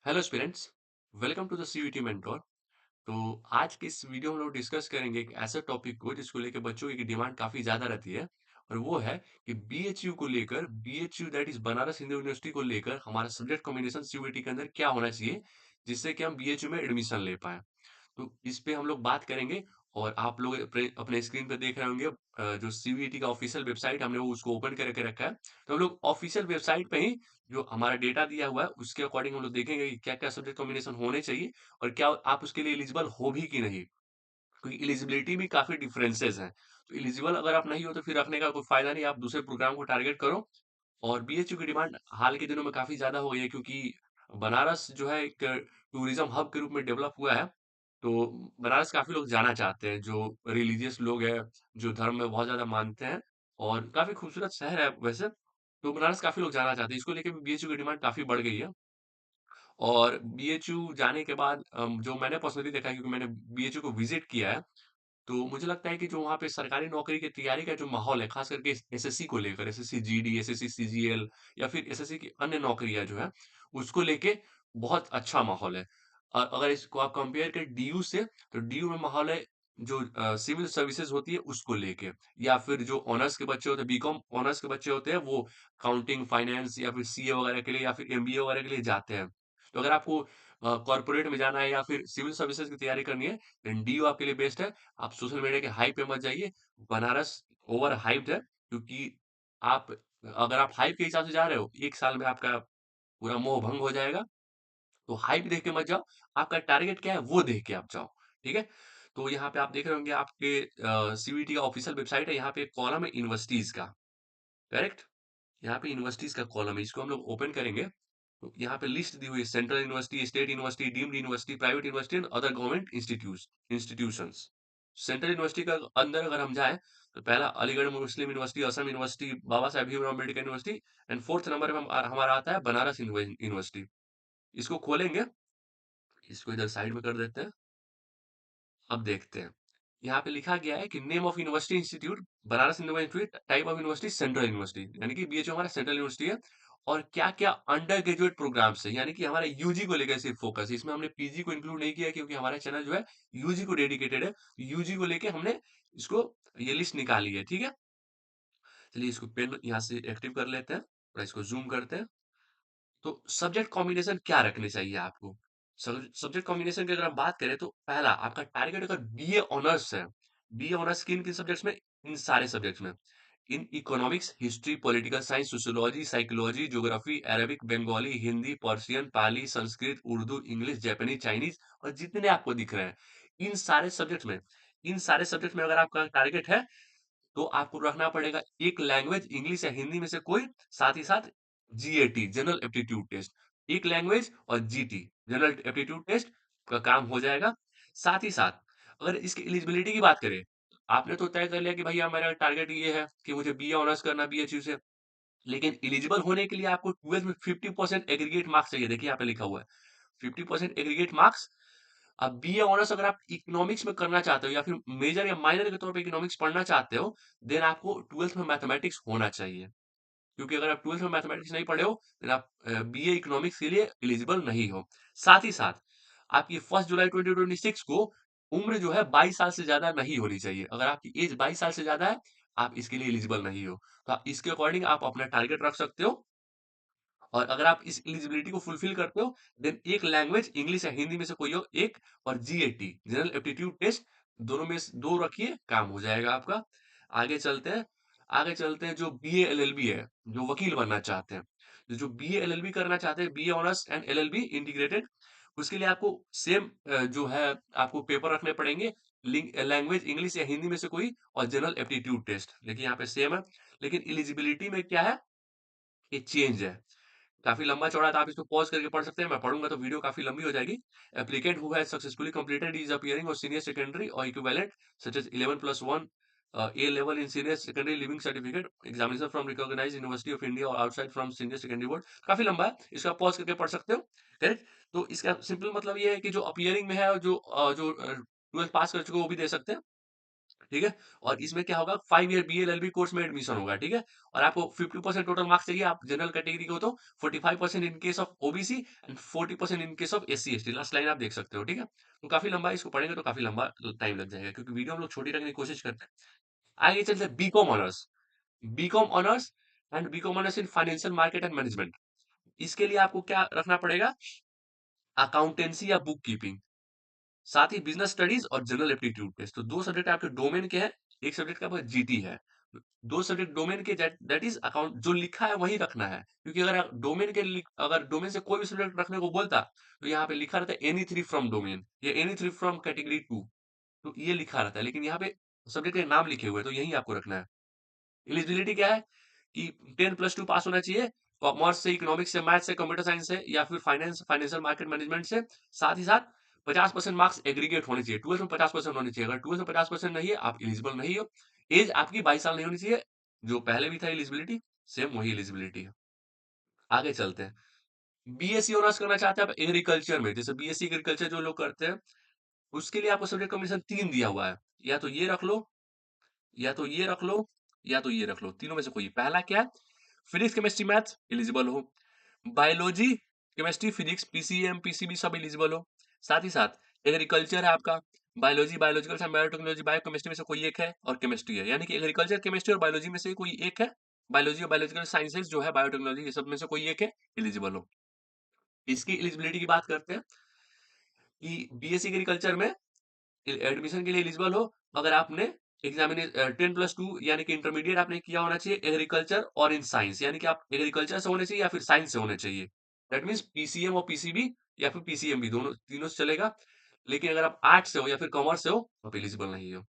Hello students, welcome to the CUET mentor. तो आज के इस वीडियो में हम लोग डिस्कस करेंगे एक ऐसे टॉपिक को जिसको लेकर बच्चों की डिमांड काफी ज्यादा रहती है। और वो है कि बीएचयू को लेकर, BHU that is Banaras Hindu university को लेकर हमारा सब्जेक्ट कॉम्बिनेशन सीयूईटी के अंदर क्या होना चाहिए जिससे कि हम बीएचयू में एडमिशन ले पाए। तो इस पे हम लोग बात करेंगे। और आप लोग अपने अपने स्क्रीन पे देख रहे होंगे जो सीवीटी का ऑफिशियल वेबसाइट हमने वो उसको ओपन करके रखा है। तो हम लोग ऑफिशियल वेबसाइट पे ही जो हमारा डेटा दिया हुआ है उसके अकॉर्डिंग हम लोग देखेंगे कि क्या क्या सब्जेक्ट कॉम्बिनेशन होने चाहिए और क्या आप उसके लिए एलिजिबल हो भी कि नहीं, क्योंकि एलिजिबिलिटी भी काफी डिफरेंसेस हैं। तो एलिजिबल अगर आप नहीं हो तो फिर रखने का कोई फायदा नहीं, आप दूसरे प्रोग्राम को टारगेट करो। और बीएचयू की डिमांड हाल के दिनों में काफ़ी ज़्यादा हो गई है, क्योंकि बनारस जो है एक टूरिज़्म हब के रूप में डेवलप हुआ है। तो बनारस काफ़ी लोग जाना चाहते हैं, जो रिलीजियस लोग हैं, जो धर्म में बहुत ज़्यादा मानते हैं। और काफ़ी खूबसूरत शहर है वैसे। तो बनारस काफ़ी लोग जाना चाहते हैं, इसको लेके भी बीएचयू की डिमांड काफ़ी बढ़ गई है। और बीएचयू जाने के बाद जो मैंने पर्सनली देखा है, क्योंकि मैंने बीएचयू को विज़िट किया है, तो मुझे लगता है कि जो वहाँ पे सरकारी नौकरी की तैयारी का जो माहौल है, खास करके एसएससी को लेकर, एसएससी जीडी, एसएससी सीजीएल या फिर एसएससी की अन्य नौकरियाँ जो है, उसको लेके बहुत अच्छा माहौल है। अगर इसको आप कंपेयर करें डीयू से, तो डीयू में माहौल है जो सिविल सर्विसेज होती है उसको लेके, या फिर जो ऑनर्स के बच्चे होते हैं, बीकॉम ऑनर्स के बच्चे होते हैं, वो काउंटिंग, फाइनेंस या फिर सीए वगैरह के लिए या फिर एमबीए वगैरह के लिए जाते हैं। तो अगर आपको कॉर्पोरेट में जाना है या फिर सिविल सर्विसेज की तैयारी करनी है, देन डीयू आपके लिए बेस्ट है। आप सोशल मीडिया के हाइप पे मत जाइए। बनारस ओवर हाइप्ड है, क्योंकि आप अगर आप हाइप के हिसाब से जा रहे हो, 1 साल में आपका पूरा मोह भंग हो जाएगा। तो हाइप देख के मत जाओ, आपका टारगेट क्या है वो देख के आप जाओ, ठीक है? तो यहाँ पे आप देख रहे होंगे आपके सीयूईटी का ऑफिशियल वेबसाइट है, यहाँ पे एक कॉलम है यूनिवर्सिटीज़ का, करेक्ट? यहाँ पे यूनिवर्सिटीज़ का कॉलम है, इसको हम लोग ओपन करेंगे। तो यहाँ पे लिस्ट दी हुई है, central university, state university, deemed university, private university and other government institutions. Central university का अंदर अगर हम जाएँ, तो पहला Aligarh Muslim University, Assam University, Baba Saheb Bhimrao Ambedkar University and 4th number पे हमारा आता है बनारस यूनिवर्सिटी। इसको खोलेंगे, इसको इधर साइड में कर देते हैं। अब देखते हैं। यहाँ पे लिखा गया है कि name of university institute, Banaras Hindu institute, type of university central university, यानी कि बीएचयू हमारा सेंट्रल यूनिवर्सिटी है। और क्या-क्या अंडर ग्रेजुएट प्रोग्राम्स है, यानी कि हमारा यूजी को लेकर सिर्फ फोकस है। इसमें हमने पीजी को इंक्लूड नहीं किया, क्योंकि हमारा चैनल जो है यूजी को डेडिकेटेड है। यूजी को लेके हमने इसको ये लिस्ट निकाली है, ठीक है? चलिए इसको पेन यहाँ से एक्टिव कर लेते हैं और इसको जूम करते हैं। तो सब्जेक्ट कॉम्बिनेशन क्या रखने चाहिए आपको? सब्जेक्ट कॉम्बिनेशन की अगर हम बात करें, तो पहला आपका टारगेट अगर बीए ऑनर्स है, बीए ऑनर्स किन-किन सब्जेक्ट्स में? इन सारे सब्जेक्ट्स में। In economics, history, political science, sociology, psychology, geography, Arabic, Bengali, Hindi, Persian, Pali, Sanskrit, Urdu, English, Japanese, Chinese और जितने आपको दिख रहे हैं, इन सारे सब्जेक्ट्स में, इन सारे सब्जेक्ट में अगर आपका टारगेट है, तो आपको रखना पड़ेगा एक लैंग्वेज इंग्लिश या हिंदी में से कोई, साथ ही साथ जीएटी जनरल एप्टीट्यूड टेस्ट, एक लैंग्वेज और जीटी जनरल एप्टीट्यूड टेस्ट का काम हो जाएगा। साथ ही साथ अगर इसकी एलिजिबिलिटी की बात करें, आपने तो तय कर लिया कि भैया मेरा टारगेट ये है कि मुझे बीए ऑनर्स करना बीएचयू से, लेकिन एलिजिबल होने के लिए आपको 12th में 50% एग्रीगेट मार्क्स चाहिए। देखिए यहाँ पे लिखा हुआ है 50% एग्रीगेट मार्क्स। अब बीए ऑनर्स अगर आप इकोनॉमिक्स में करना चाहते हो या फिर मेजर या माइनर के तौर पे इकोनॉमिक्स पढ़ना चाहते हो, देन आपको 12th में मैथमेटिक्स होना चाहिए। क्योंकि अगर आप 12th में मैथमेटिक्स नहीं पढ़े हो, देन आप बीए इकोनॉमिक्स के लिए एलिजिबल नहीं हो। साथ ही साथ आपकी 1 जुलाई 2026 को उम्र जो है 22 साल से ज़्यादा नहीं होनी चाहिए। अगर आपकी एज 22 साल से ज़्यादा है, आप इसके लिए एलिजिबल नहीं हो। तो आप इसके अकॉर्डिंग आप अपना टारगेट रख सकते हो। और अगर आप इस एलिजिबिलिटी को फुलफिल करते हो, देन एक लैंग्वेज इंग्लिश या हिंदी में से कोई हो एक, और जीएटी जनरल एप्टीट्यूड टेस्ट, दोनों में से 2 रखिए, काम हो जाएगा आपका। आगे चलते हैं। आगे चलते हैं, जो बीए एलएलबी है, जो वकील बनना चाहते हैं, तो जो बीए एलएलबी करना चाहते हैं, BA honours and LLB integrated, उसके लिए आपको सेम जो है आपको पेपर रखने पड़ेंगे। लैंग्वेज इंग्लिश या हिंदी में से कोई और जनरल एप्टीट्यूड टेस्ट। देखिए यहाँ पे सेम है, लेकिन एलिजिबिलिटी में क्या है, ये चेंज है। काफ़ी लंबा-चौड़ा है, तो आप इसको पॉज़ करके पढ़ सकते हैं। मैं पढ़ूँगा तो वीडियो काफ़ी लंबी हो जाएगी। Applicant who has successfully completed his appearing or senior secondary or equivalent such as 11+1 A level in senior secondary leaving certificate examination from recognised university of India or outside from senior secondary board. काफ़ी लंबा है, इसको आप pause करके पढ़ सकते हो, correct? तो इसका सिंपल मतलब ये है कि जो अपीयरिंग में है और जो 12th पास कर चुके हैं वो भी दे सकते हैं, ठीक है? और इसमें क्या होगा 5 ईयर बीए एलएलबी कोर्स में एडमिशन होगा, ठीक है? और आपको 50% टोटल मार्क्स चाहिए, आप जनरल कैटेगरी के हो तो 45% in case of OBC and 40% in case of SC ST. Last line आप देख सकते हो, ठीक है? तो काफ़ी लंबा है, इसको पढ़ेंगे तो काफ़ी लंबा टाइम लग जाएगा क्योंकि वीडियो हम लोग छोटी रखने की कोशिश करते हैं। आगे चलते हैं BCom honours. BCom honours and BCom honours in financial market and management. इसके लिए आपको क्या रखना पड़ेगा? अकाउंटेंसी या बुक कीपिंग, साथ ही बिजनेस स्टडीज और जनरल एप्टीट्यूड टेस्ट। तो 2 सब्जेक्ट आपके डोमेन के हैं, 1 सब्जेक्ट आपका जीटी है। 2 सब्जेक्ट डोमेन के दैट इज़ अकाउंट, जो लिखा है वही रखना है। क्योंकि अगर डोमेन से कोई भी सब्जेक्ट रखने को बोलता, तो यहाँ पे लिखा रहता है एनी 3 फ्रॉम डोमेन या एनी 3 फ्रॉम कैटेगरी 2, तो ये लिखा रहता है। लेकिन यहाँ पे सब्जेक्ट के नाम लिखे हुए हैं, तो यही आपको रखना है। एलिजिबिलिटी क्या है कि 10+2 पास होना चाहिए, कॉमर्स से, इकोनॉमिक्स से, मैथ्स से, कंप्यूटर साइंस से या फिर फाइनेंशियल मार्केट मैनेजमेंट से। साथ ही साथ 50% मार्क्स एग्रीगेट होने चाहिए, 12th में 50% होने चाहिए। अगर 12th में 50% नहीं है, आप एलिजिबल नहीं हो। एज आपकी 22 साल नहीं होनी चाहिए, जो पहले भी था एलिजिबिलिटी, सेम वही एलिजिबिलिटी है। आगे चलते हैं। बीएससी ऑनर्स करना चाहते हैं आप एग्रीकल्चर में, जैसे बीएससी एग्रीकल्चर जो लोग करते हैं, उसके लिए आपको सब्जेक्ट कॉम्बिनेशन 3 दिया हुआ है। या तो ये रख लो, या तो ये रख लो, या तो ये रख लो, तीनों में से कोई। पहला क्या है? फिजिक्स, केमिस्ट्री, मैथ्स एलिजिबल हो। Biology, chemistry, physics, PCM, PCB सब एलिजिबल हो। साथ ही साथ एग्रीकल्चर है आपका, biology, biological science, biotechnology, biochemistry में से कोई एक है और केमिस्ट्री है। यानी कि एग्रीकल्चर, केमिस्ट्री और बायोलॉजी में से कोई एक है। बायोलॉजी और बायोलॉजिकल साइंसेज जो है, बायोटेक्नोलॉजी, ये सब में से कोई एक है, एलिजिबल हो। इसकी एलिजिबिलिटी की बात करते हैं कि बीएससी एग्रीकल्चर में एडमिशन के लिए एलिजिबल हो अगर आपने 10+2 यानी कि इंटरमीडिएट आपने किया होना चाहिए एग्रीकल्चर और इन साइंस, यानी कि आप एग्रीकल्चर से होने चाहिए या फिर साइंस से होने चाहिए। दैट मीन्स पीसीएम और पीसीबी या फिर पीसीएमबी, दोनों तीनों से चलेगा। लेकिन अगर आप आर्ट्स से हो या फिर कॉमर्स से हो, आप एलिजिबल नहीं हो।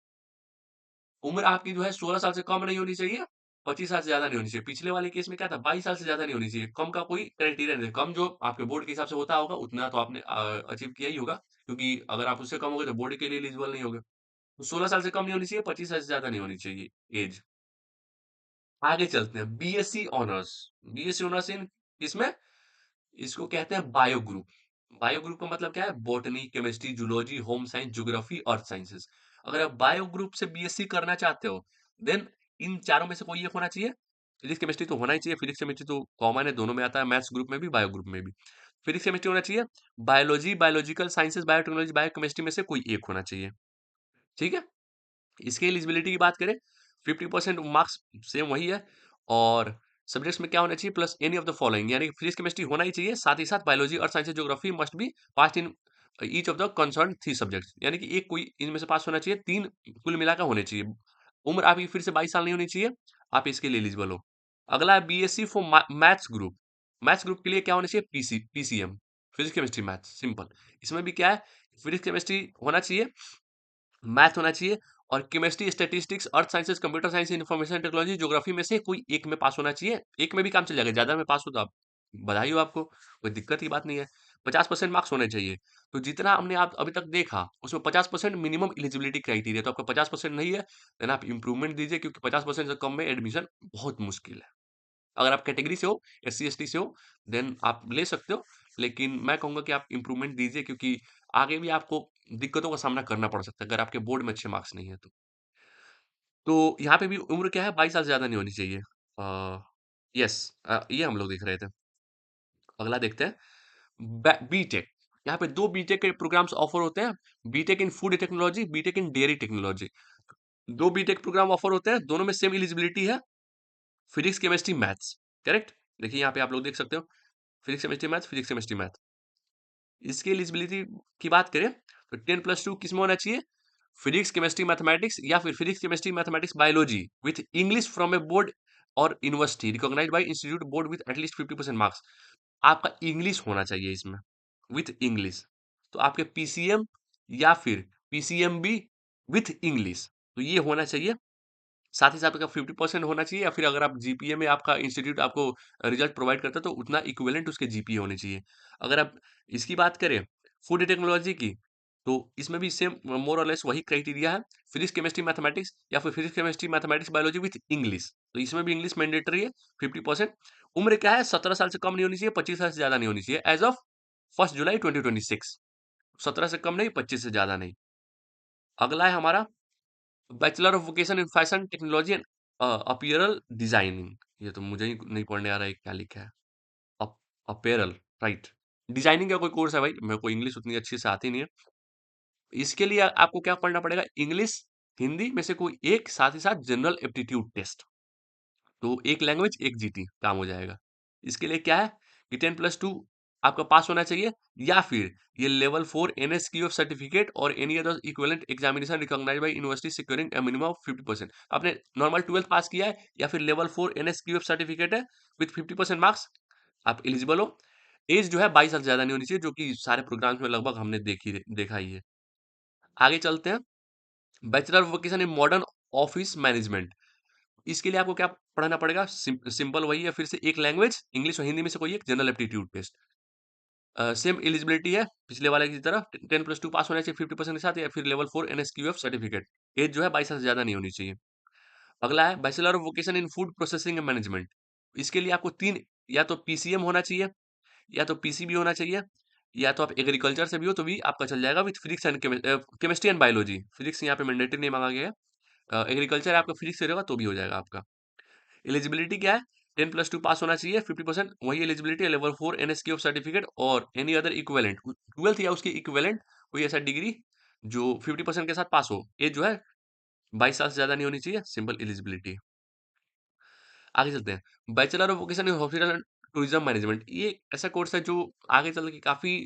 उम्र आपकी जो है 16 साल से कम नहीं होनी चाहिए, 25 साल से ज्यादा नहीं होनी चाहिए। पिछले वाले केस में क्या था, 22 साल से ज्यादा नहीं होनी चाहिए। कम का कोई क्राइटेरिया नहीं है। कम जो आपके बोर्ड के हिसाब से होता होगा उतना तो आपने अचीव किया ही होगा, क्योंकि अगर आप उससे कम हो गए तो बोर्ड के लिए एलिजिबल नहीं होगे। तो 16 साल से कम नहीं होनी चाहिए, 25 साल से ज़्यादा नहीं होनी चाहिए एज। आगे चलते हैं, BSc honours. BSc honours in किसमें? इसको कहते हैं बायो ग्रुप। बायो ग्रुप का मतलब क्या है? Botany, chemistry, zoology, home science, geography, अर्थ साइंसेस। अगर आप बायो ग्रुप से बीएससी करना चाहते हो, देन इन चारों में से कोई एक होना चाहिए। फिजिक्स, केमिस्ट्री तो होना ही चाहिए, फिजिक्स, केमिस्ट्री तो कॉमन है, दोनों में आता है, मैथ्स ग्रुप में भी, बायो ग्रुप में भी। फिजिक्स, केमिस्ट्री होना चाहिए। Biology, biological sciences, biotechnology, biochemistry में से कोई एक होना चाहिए। ठीक है? इसकी एलिजिबिलिटी की बात करें, 50% मार्क्स सेम वही है। और सब्जेक्ट्स में क्या होना चाहिए? Plus any of the following, यानी फिजिक्स, केमिस्ट्री होना ही चाहिए। साथ ही साथ biology, earth science, geography must be pass in each of the concern 3 subjects, यानी कि एक कोई इनमें से पास होना चाहिए, 3 कुल मिलाकर होने चाहिए। उम्र आपकी फिर से 22 साल नहीं होनी चाहिए, आप इसके लिए एलिजिबल हो। अगला है BSc for maths group. Maths group के लिए क्या होना चाहिए? PCM, physics, chemistry, maths, simple. इसमें भी क्या है? फिजिक्स, केमिस्ट्री होना चाहिए, मैथ होना चाहिए, और केमिस्ट्री, स्टैटिस्टिक्स, अर्थ sciences, computer science, information technology, geography में से कोई एक में पास होना चाहिए। एक में भी काम चल जाएगा, ज्यादा में पास हो तो आप बधाई हो आपको, कोई दिक्कत की बात नहीं है। 50% मार्क्स होने चाहिए। तो जितना हमने आप अभी तक देखा उसमें 50% मिनिमम एलिजिबिलिटी क्राइटेरिया, तो आपका 50% नहीं है, देन आप इंप्रूवमेंट दीजिए, क्योंकि 50% से कम में एडमिशन बहुत मुश्किल है। अगर आप कैटेगरी से हो, एससी एसटी से हो, देन आप ले सकते हो। लेकिन मैं कहूंगा कि आप इंप्रूवमेंट दीजिए, क्योंकि आगे भी आपको दिक्कतों का सामना करना पड़ सकता है अगर आपके बोर्ड में अच्छे मार्क्स नहीं है तो। यहाँ पे भी उम्र क्या है? 22 साल से ज़्यादा नहीं होनी चाहिए। यस, ये हम लोग देख रहे थे। अगला देखते हैं, बीटेक। यहाँ पे 2 बीटेक के प्रोग्राम्स ऑफर होते हैं, BTech in food technology, BTech in dairy technology. 2 BTech program offer होते हैं, दोनों में सेम एलिजिबिलिटी है, फिजिक्स, केमिस्ट्री, मैथ्स। करेक्ट? देखिए यहाँ पे आप लोग देख सकते हो, physics, chemistry, maths, physics, chemistry, math. इसकी एलिजिबिलिटी की बात करें तो 10+2 किसमें होना चाहिए? फिजिक्स, केमिस्ट्री, मैथमेटिक्स या फिर physics, chemistry, mathematics, biology with English from a board or university recognised by institute board with at least 50% marks. आपका इंग्लिश होना चाहिए इसमें, विथ इंग्लिश। तो आपके पीसीएम या फिर पीसीएमबी विथ इंग्लिश, तो ये होना चाहिए। साथ ही साथ आपका 50% होना चाहिए, या फिर अगर आप जीपीए में आपका इंस्टीट्यूट आपको रिजल्ट प्रोवाइड करता है तो उतना इक्विवेलेंट उसके जीपीए होने चाहिए। अगर आप इसकी बात करें फूड टेक्नोलॉजी की, तो इसमें भी सेम मोर और लेस वही क्राइटेरिया है, फिजिक्स, केमिस्ट्री, मैथमेटिक्स या फिर physics, chemistry, mathematics, biology with English. तो इसमें भी इंग्लिश मैंडेटरी है, 50%। उम्र क्या है? 17 साल से कम नहीं होनी चाहिए, 25 साल से ज्यादा नहीं होनी चाहिए, एज ऑफ 1 जुलाई 2026। 17 से कम नहीं, 25 से ज्यादा नहीं। अगला है हमारा bachelor of vocation in fashion technology and apparel designing. ये तो मुझे ही नहीं पढ़ने आ रहा है क्या लिखा है। Up apparel, right. डिजाइनिंग का कोई कोर्स है भाई, मेरे को इंग्लिश उतनी अच्छी से आती नहीं है। इसके लिए आपको क्या पढ़ना पड़ेगा? इंग्लिश, हिंदी में से कोई एक, साथ ही साथ जनरल एप्टीट्यूड टेस्ट। तो एक लैंग्वेज, एक जीटी काम हो जाएगा। इसके लिए क्या है कि 10+2 आपका पास होना चाहिए, या फिर ये लेवल 4 एनएसक्यूएफ सर्टिफिकेट और any other equivalent examination recognized by university securing a minimum of 50%। आपने नॉर्मल 12th पास किया है या फिर लेवल 4 एनएसक्यूएफ सर्टिफिकेट है विथ 50% मार्क्स, आप एलिजिबल हो। एज जो है 22 साल से ज्यादा नहीं होनी चाहिए, जो कि सारे प्रोग्राम्स में लगभग हमने देखा ही है। आगे चलते हैं। Bachelor of vocation in modern office management. इसके लिए आपको क्या पढ़ना पड़ेगा? सिंपल वही है, फिर से एक लैंग्वेज, इंग्लिश और हिंदी में से कोई एक, general aptitude test. Same eligibility है पिछले वाले की तरह, 10+2 पास होना चाहिए 50% के साथ, या फिर लेवल 4 एनएसक्यूएफ सर्टिफिकेट। एज जो है 22 साल से ज्यादा नहीं होनी चाहिए। अगला है bachelor of vocation in food processing and management. इसके लिए आपको तीन, या तो पीसीएम होना चाहिए, या तो पीसीबी होना चाहिए, या तो आप एग्रीकल्चर से भी हो तो भी आपका चल जाएगा with physics and chemistry and biology. Physics यहाँ पे मैंडेटरी नहीं मांगा गया है। एग्रीकल्चर आपका फिजिक्स से रहेगा तो भी हो जाएगा आपका। एलिजिबिलिटी क्या है? 10+2 पास होना चाहिए 50%, वही एलिजिबिलिटी है। लेवल 4 एनएसक्यू सर्टिफिकेट और एनी अदर इक्विवेलेंट, 12th या उसकी इक्विवेलेंट कोई ऐसा डिग्री जो 50% के साथ पास हो। एज जो है 22 साल से ज्यादा नहीं होनी चाहिए। Simple eligibility. आगे चलते हैं। Bachelor of vocation in hospital and tourism management. ये ऐसा कोर्स है जो आगे चल के काफी,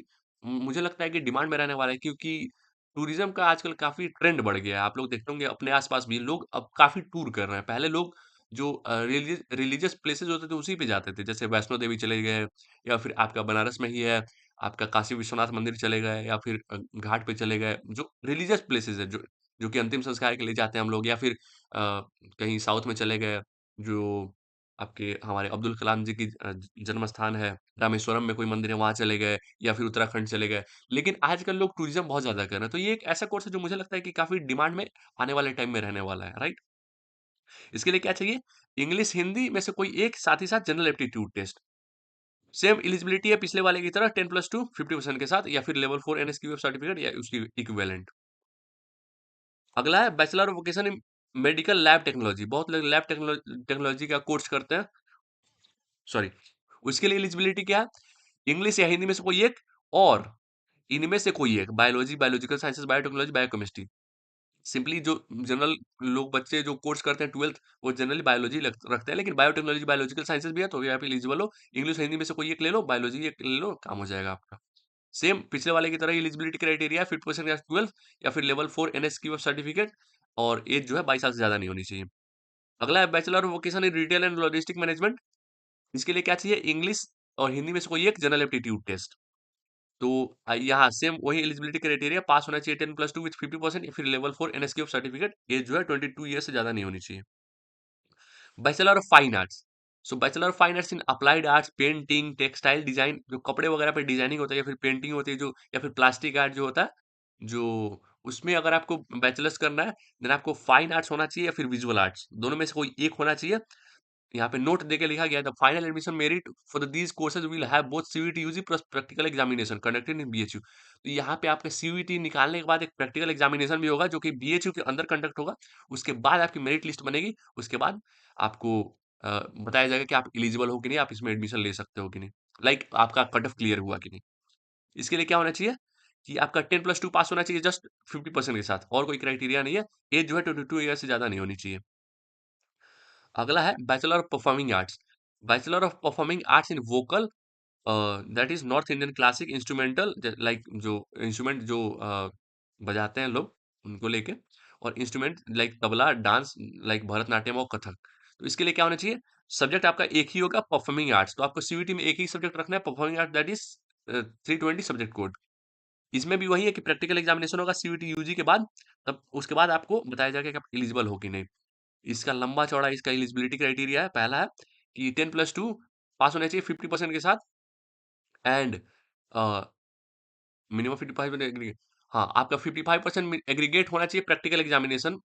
मुझे लगता है कि डिमांड में रहने वाला है, क्योंकि टूरिज्म का आजकल काफी ट्रेंड बढ़ गया है। आप लोग देखते होंगे अपने आसपास भी लोग अब काफी टूर कर रहे हैं। पहले लोग जो रिलीजियस प्लेसेस होते थे उसी पे जाते थे, जैसे वैष्णो देवी चले गए, या फिर आपका बनारस में ही है, आपका काशी विश्वनाथ मंदिर चले गए, या फिर घाट पे चले गए, जो रिलीजियस प्लेसेस है, जो जो कि अंतिम संस्कार के लिए जाते हैं हम लोग, या फिर कहीं साउथ में चले गए, जो आपके हमारे अब्दुल कलाम जी की जन्म स्थान है, रामेश्वरम में कोई मंदिर है वहाँ चले गए, या फिर उत्तराखंड चले गए। लेकिन आजकल लोग टूरिज़्म बहुत ज़्यादा कर रहे हैं, तो ये एक ऐसा कोर्स है जो मुझे लगता है कि काफ़ी डिमांड में आने वाले टाइम में रहने वाला है, राइट? इसके लिए क्या चाहिए? इंग्लिश, हिंदी में से कोई एक, साथ ही साथ general aptitude test. Same eligibility है पिछले वाले की तरह, 10+2 50% के साथ, या फिर लेवल 4 एनएसक्यूएफ सर्टिफिकेट या उसकी इक्विवेलेंट। अगला है bachelor of vocation in medical lab technology. बहुत लोग लैब टेक्नोलॉजी का कोर्स करते हैं, सॉरी। उसके लिए एलिजिबिलिटी क्या है? इंग्लिश या हिंदी में से कोई एक, और इनमें से कोई एक, biology, biological sciences, biotechnology, biochemistry. Simply जो जनरल लोग, बच्चे जो कोर्स करते हैं 12th, वो जनरली बायोलॉजी रखते हैं, लेकिन बायोटेक्नोलॉजी, बायोलॉजिकल साइंसेस भी है तो भी आप एलिजिबल हो। इंग्लिश हिंदी में से कोई एक ले लो, बायोलॉजी एक ले लो, काम हो जाएगा आपका। सेम पिछले वाले की तरह एलिजिबिलिटी क्राइटेरिया 50% या 12th, या फिर लेवल 4 एनएसक्यूएफ सर्टिफिकेट, और एज जो है 22 साल से ज्यादा नहीं होनी चाहिए। अगला है bachelor of vocation in retail and logistic management. इसके लिए क्या चाहिए? इंग्लिश और हिंदी में से कोई एक, जनरल एप्टीट्यूड टेस्ट। तो यहाँ सेम वही एलिजिबिलिटी क्राइटेरिया, पास होना चाहिए 10+2 विथ 50%, या फिर लेवल 4 एनएसक्यूएफ सर्टिफिकेट। एज जो है 22 ईयर से ज्यादा नहीं होनी चाहिए। Bachelor of fine arts. So bachelor of fine arts in applied arts, painting, textile design, जो कपड़े वगैरह पे डिजाइनिंग होता है, या फिर पेंटिंग होती है जो, या फिर प्लास्टिक आर्ट जो होता है, जो उसमें अगर आपको बैचलर्स करना है, देन आपको फाइन आर्ट्स होना चाहिए या फिर विजुअल आर्ट्स, दोनों में से कोई एक होना चाहिए। यहाँ पे नोट देके लिखा गया है, the final admission merit for these courses will have both CUET UG plus practical examination conducted in BHU. तो यहाँ पे आपका सीयूईटी निकालने के बाद एक प्रैक्टिकल एग्जामिनेशन भी होगा, जो कि बीएचयू के अंदर कंडक्ट होगा। उसके बाद आपकी मेरिट लिस्ट बनेगी। उसके बाद आपको बताया जाएगा कि आप एलिजिबल हो कि नहीं, आप इसमें एडमिशन ले सकते हो कि नहीं, लाइक आपका कट ऑफ क्लियर हुआ कि नहीं। इसके लिए क्या होना चाहिए कि आपका 10+2 पास होना चाहिए जस्ट 50% के साथ, और कोई क्राइटेरिया नहीं है। एज जो है 22 ईयर से ज्यादा नहीं होनी चाहिए। अगला है bachelor of performing arts. Bachelor of performing arts in vocal, that is north Indian classic instrumental, like जो इंस्ट्रूमेंट जो बजाते हैं लोग, उनको लेके, और instrument like tabla, dance like Bharatanatyam और कथक। तो इसके लिए क्या होना चाहिए? सब्जेक्ट आपका एक ही होगा, परफॉर्मिंग आर्ट्स। तो आपको सीयूईटी में एक ही सब्जेक्ट रखना है, performing art, that is 320 subject code. इसमें भी वही है कि प्रैक्टिकल एग्जामिनेशन होगा सीयूईटी यूजी के बाद, तब उसके बाद आपको बताया जाएगा कि आप एलिजिबल हो कि नहीं। इसका लंबा चौड़ा इसका एलिजिबिलिटी क्राइटेरिया है। पहला है कि 10+2 पास होना चाहिए 50% के साथ, एंड मिनिमम 55 एग्रीगेट। हाँ, आपका 55% एग्रीगेट होना चाहिए प्रैक्टिकल एग्जामिनेशन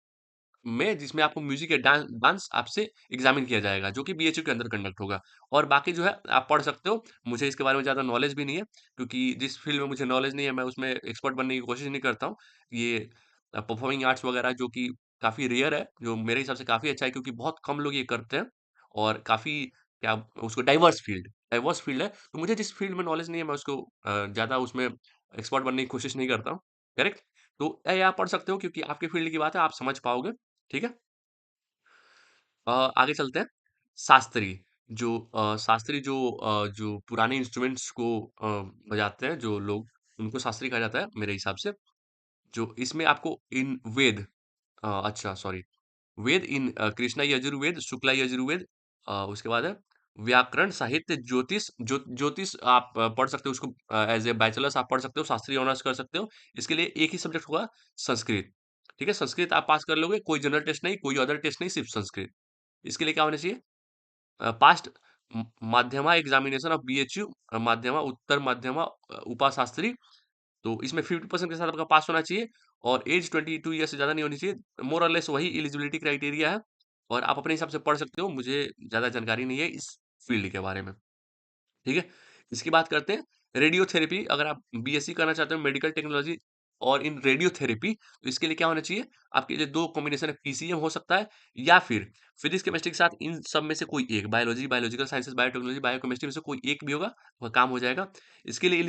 में, जिसमें आपको म्यूजिक या डांस आपसे एग्जामिन किया जाएगा, जो कि बीएचयू के अंदर कंडक्ट होगा। और बाकी जो है आप पढ़ सकते हो। मुझे इसके बारे में ज़्यादा नॉलेज भी नहीं है, क्योंकि जिस फील्ड में मुझे नॉलेज नहीं है मैं उसमें एक्सपर्ट बनने की कोशिश नहीं करता हूँ। ये परफॉर्मिंग आर्ट्स वगैरह जो कि काफ़ी रेयर है, जो मेरे हिसाब से काफ़ी अच्छा है क्योंकि बहुत कम लोग ये करते हैं और काफ़ी क्या उसको डाइवर्स फ़ील्ड है। तो मुझे जिस फ़ील्ड में नॉलेज नहीं है मैं उसको ज़्यादा उसमें एक्सपर्ट बनने की कोशिश नहीं करता हूँ, करेक्ट? तो ये आप पढ़ सकते हो क्योंकि आपके फ़ील्ड की बात है, आप समझ पाओगे, ठीक है? आगे चलते हैं। शास्त्री जो पुराने इंस्ट्रूमेंट्स को बजाते हैं जो लोग, उनको शास्त्री कहा जाता है मेरे हिसाब से। जो इसमें आपको इन वेद अच्छा सॉरी वेद इन कृष्णा यजुर्वेद, शुक्ला यजुर्वेद उसके बाद है व्याकरण, साहित्य, ज्योतिष आप पढ़ सकते हो उसको एज़ ए बैचलर्स आप पढ़ सकते हो, शास्त्रीय ऑनर्स कर सकते हो। इसके लिए एक ही सब्जेक्ट होगा संस्कृत, ठीक है? संस्कृत आप पास कर लोगे, कोई जनरल टेस्ट नहीं, कोई अदर टेस्ट नहीं, सिर्फ संस्कृत। इसके लिए क्या होना चाहिए? पास्ट माध्यमा एग्जामिनेशन ऑफ बीएचयू माध्यमा उत्तर माध्यमा उपाशास्त्री तो इसमें 50% के साथ आपका पास होना चाहिए और एज 22 ईयर से ज़्यादा नहीं होनी चाहिए। मोर और लेस वही एलिजिबिलिटी क्राइटेरिया है और आप अपने हिसाब से पढ़ सकते हो। मुझे ज़्यादा जानकारी नहीं है इस फील्ड के बारे में। ठीक है? इसकी बात करते हैं रेडियोथेरेपी अगर आप बीएससी करना चाहते हो मेडिकल टेक्नोलॉजी और इन रेडियोथेरेपी तो इसके लिए क्या होना चाहिए? आपके लिए 2 कॉम्बिनेशन है पीसीएम हो सकता है या फिर फिजिक्स, केमिस्ट्री के साथ इन सब में से कोई एक biology, biological sciences, biotechnology, biochemistry में से कोई एक भी होगा, वह काम हो जाएगा। इसके लिए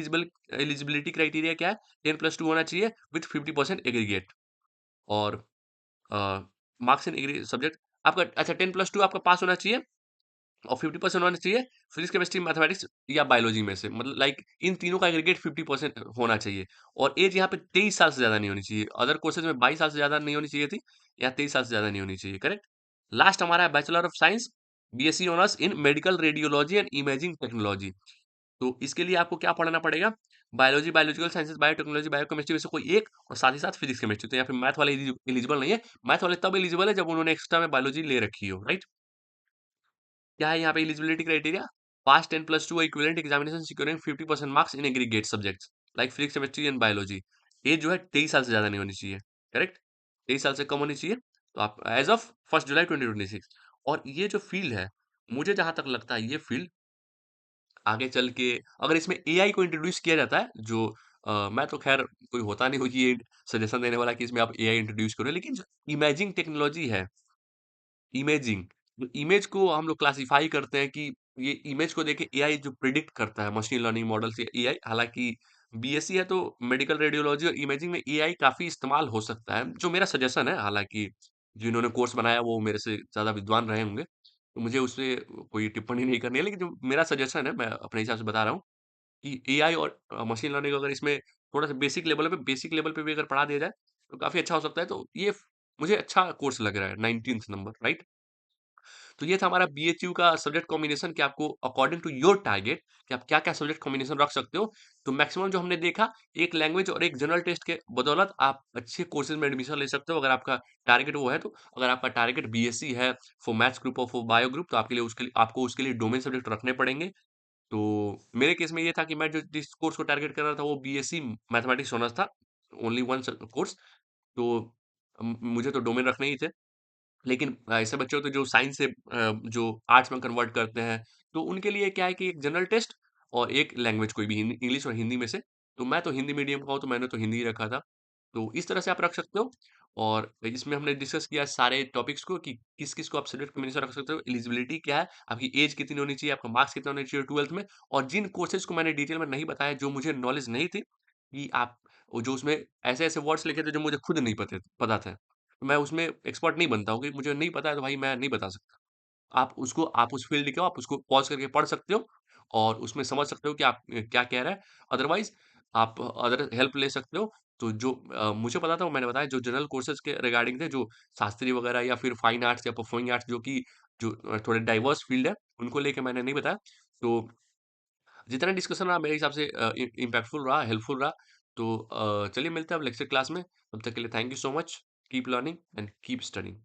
एलिजिबिलिटी क्राइटेरिया क्या है? 10+2 होना चाहिए विथ 50% एग्रीगेट और अ, मार्क्स इन एग्री सब्जेक्ट आपका अच्छा 10+2 आपका पास होना चाहिए और 50% होना चाहिए फिजिक्स, केमिस्ट्री, मैथमेटिक्स या बायोलॉजी में से मतलब लाइक इन तीनों का एग्रीगेट 50% होना चाहिए और एज यहाँ पे 23 साल से ज़्यादा नहीं होनी चाहिए। अदर कोर्सेज में 22 साल से ज़्यादा नहीं होनी चाहिए थी, या 23 साल से ज़्यादा नहीं होनी चाहिए, करेक्ट? लास्ट हमारा है bachelor of science, BSc honours in medical radiology and imaging technology. तो इसके लिए आपको क्या पढ़ना पड़ेगा? Biology, biological sciences, biotechnology, biochemistry में से कोई एक और साथ ही साथ फिजिक्स, केमिस्ट्री। तो यहाँ पे मैथ वाले एलिजिबल नहीं है। मैथ वाले तब एलिजिबल है जब उन्होंने एक्स्ट्रा में बायोलॉजी ले रखी हो, राइट? क्या है यहाँ पे eligibility criteria? Pass 10+2 equivalent examination securing 50% marks in aggregate subjects like physics, chemistry and biology. Age जो है 23 साल से ज़्यादा नहीं होनी चाहिए, करेक्ट? 23 साल से कम होनी चाहिए। तो आप एज़ ऑफ 1 जुलाई 2026 और ये जो फ़ील्ड है, मुझे जहाँ तक लगता है ये फ़ील्ड आगे चल के अगर इसमें एआई को इंट्रोड्यूस किया जाता है जो मैं तो ख़ैर कोई होता नहीं हूँ कि ये सजेशन देने वाला कि इसमें आप एआई इंट्रोड्यूस करो, लेकिन जो इमेजिंग टेक्नोलॉजी है इमेजिंग। तो इमेज को हम लोग क्लासिफ़ाई करते हैं कि ये इमेज को देख के एआई जो प्रिडिक्ट करता है मशीन लर्निंग मॉडल से एआई हालाँकि बीएससी है तो मेडिकल रेडियोलॉजी और इमेजिंग में एआई काफ़ी इस्तेमाल हो सकता है, जो मेरा सजेशन है हालाँकि जिन्होंने कोर्स बनाया वो मेरे से ज़्यादा विद्वान रहे होंगे। तो मुझे उससे कोई टिप्पणी नहीं करनी है लेकिन जो मेरा सजेशन है मैं अपने हिसाब से बता रहा हूँ कि एआई और मशीन लर्निंग अगर इसमें थोड़ा-सा बेसिक लेवल पे भी अगर पढ़ा दिया जाए, तो काफ़ी अच्छा हो सकता है। तो ये मुझे अच्छा कोर्स लग रहा है 19th नंबर राइट? तो ये था हमारा बीएचयू का सब्जेक्ट कॉम्बिनेशन कि आपको अकॉर्डिंग टू योर टारगेट कि आप क्या-क्या सब्जेक्ट कॉम्बिनेशन रख सकते हो। तो मैक्सिमम जो हमने देखा, एक लैंग्वेज और एक जनरल टेस्ट के बदौलत आप अच्छे कोर्सेज़ में एडमिशन ले सकते हो अगर आपका टारगेट वो है तो। अगर आपका टारगेट बीएससी है फॉर मैथ्स ग्रुप और फॉर बायो ग्रुप तो आपको उसके लिए डोमेन सब्जेक्ट रखने पड़ेंगे। तो मेरे केस में ये था कि मैं जो जिस कोर्स को टारगेट कर रहा था वो बीएससी मैथमेटिक्स ऑनर्स था, ओनली वन कोर्स। तो मुझे तो डोमेन रखने ही थे। लेकिन ऐसे बच्चे होते हैं जो साइंस से जो आर्ट्स में कन्वर्ट करते हैं, तो उनके लिए क्या है कि एक जनरल टेस्ट और एक लैंग्वेज कोई भी इंग्लिश और हिंदी में से। तो मैं तो हिंदी मीडियम का हूँ, तो मैंने तो हिंदी ही रखा था। तो इस तरह से आप रख सकते हो और इसमें हमने डिस्कस किया सारे टॉपिक्स को कि किस-किस को आप सब्जेक्ट कॉम्बिनेशन रख सकते हो, एलिजिबिलिटी क्या है, आपकी एज कितनी होनी चाहिए, आपका मार्क्स कितना होना चाहिए 12th में और जिन कोर्सेज़ को मैंने डिटेल में नहीं बताया, जो मुझे नॉलेज नहीं थी कि आप वो जो उसमें ऐसे-ऐसे वर्ड्स लिखे थे जो मुझे खुद नहीं पता थे। मैं उसमें एक्सपर्ट नहीं बनता हूँ कि मुझे नहीं पता है तो भाई मैं नहीं बता सकता। आप उस फ़ील्ड के हो, आप उसको पॉज़ करके पढ़ सकते हो और उसमें समझ सकते हो कि आप क्या कह रहा है। अदरवाइज़ आप अदर हेल्प ले सकते हो। तो जो मुझे पता था वो मैंने बताया जो जनरल कोर्सेज़ के रिगार्डिंग थे जो शास्त्री वगैरह या फिर फाइन आर्ट्स या परफॉर्मिंग आर्ट्स जो कि थोड़े डाइवर्स फ़ील्ड है, उनको लेके मैंने नहीं बताया। तो जितना डिस्कशन रहा मेरे हिसाब से इम्पैक्टफुल रहा, हेल्पफुल रहा। तो चलिए मिलते हैं अब लेक्चर क्लास में। तब तक के लिए thank you so much. Keep learning and keep studying.